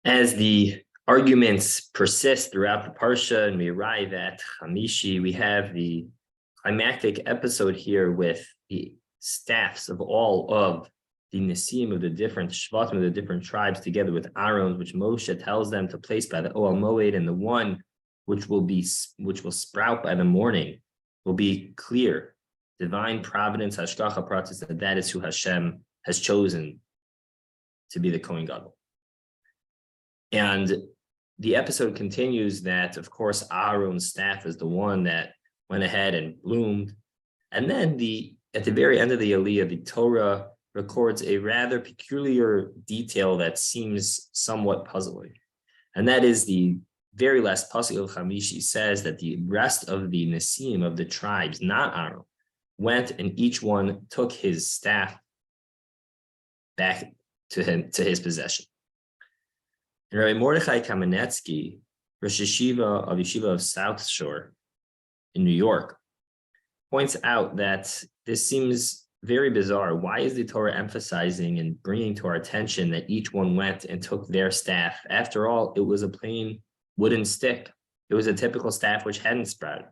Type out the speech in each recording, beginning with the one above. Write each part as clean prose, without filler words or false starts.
As the arguments persist throughout the Parsha and we arrive at Hamishi, we have the climactic episode here with the staffs of all of the Nisim of the different Shvatim of the different tribes together with Aaron, which Moshe tells them to place by the Oel Moed, and the one which will sprout by the morning will be clear. Divine providence, Hashgacha Pratis, that is who Hashem has chosen to be the Kohen Gadol. And the episode continues that, of course, Aaron's staff is the one that went ahead and bloomed. And then at the very end of the Aliyah, the Torah records a rather peculiar detail that seems somewhat puzzling. And that is the very last pasuk of Hamishi says that the rest of the Nisim of the tribes, not Aaron, went and each one took his staff back to his possession. And Rabbi Mordechai Kamenetsky, Rosh Yeshiva of South Shore in New York, points out that this seems very bizarre. Why is the Torah emphasizing and bringing to our attention that each one went and took their staff? After all, it was a plain wooden stick. It was a typical staff which hadn't sprouted.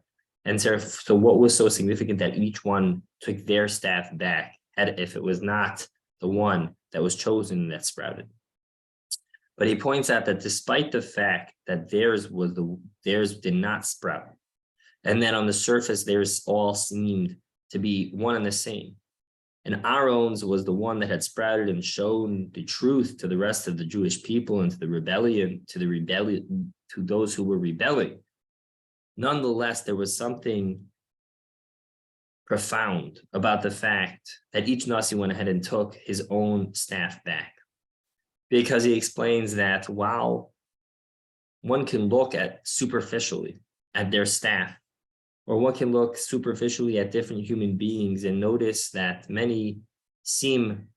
And so what was so significant that each one took their staff back if it was not the one that was chosen that sprouted? But he points out that despite the fact that theirs did not sprout, and that on the surface theirs all seemed to be one and the same, and Aaron's was the one that had sprouted and shown the truth to the rest of the Jewish people and to those who were rebelling. Nonetheless, there was something profound about the fact that each Nasi went ahead and took his own staff back. Because he explains that while one can look superficially at their staff, or one can look superficially at different human beings and notice that many seem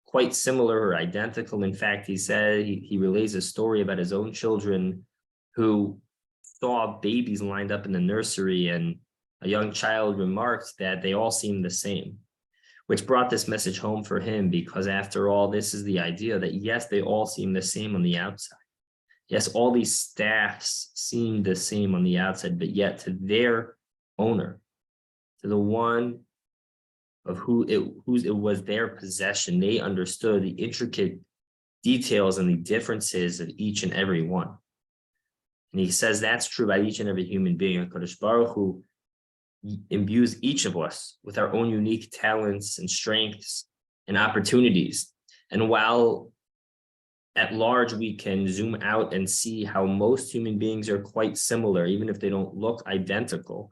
quite similar or identical. In fact, he said he relays a story about his own children who saw babies lined up in the nursery, and a young child remarked that they all seemed the same, which brought this message home for him, because after all, this is the idea that yes, they all seem the same on the outside. Yes, all these staffs seem the same on the outside, but yet to their owner, to the one of whose it was their possession, they understood the intricate details and the differences of each and every one. And he says that's true by each and every human being. HaKadosh Baruch Hu imbues each of us with our own unique talents and strengths and opportunities. And while at large we can zoom out and see how most human beings are quite similar, even if they don't look identical,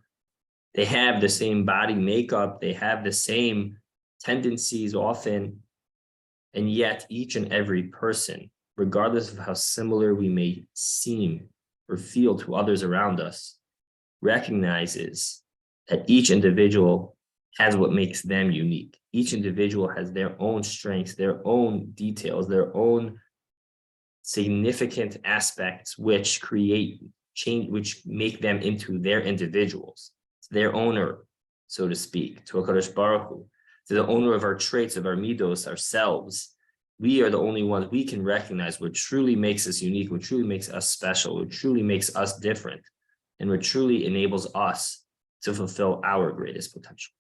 they have the same body makeup, they have the same tendencies often, and yet each and every person, regardless of how similar we may seem or feel to others around us, recognizes that each individual has what makes them unique. Each individual has their own strengths, their own details, their own significant aspects which create change, which make them into their individuals, to their owner, so to speak, to HaKadosh Baruch Hu, to the owner of our traits, of our midos, ourselves. We are the only ones we can recognize what truly makes us unique, what truly makes us special, what truly makes us different, and what truly enables us to fulfill our greatest potential.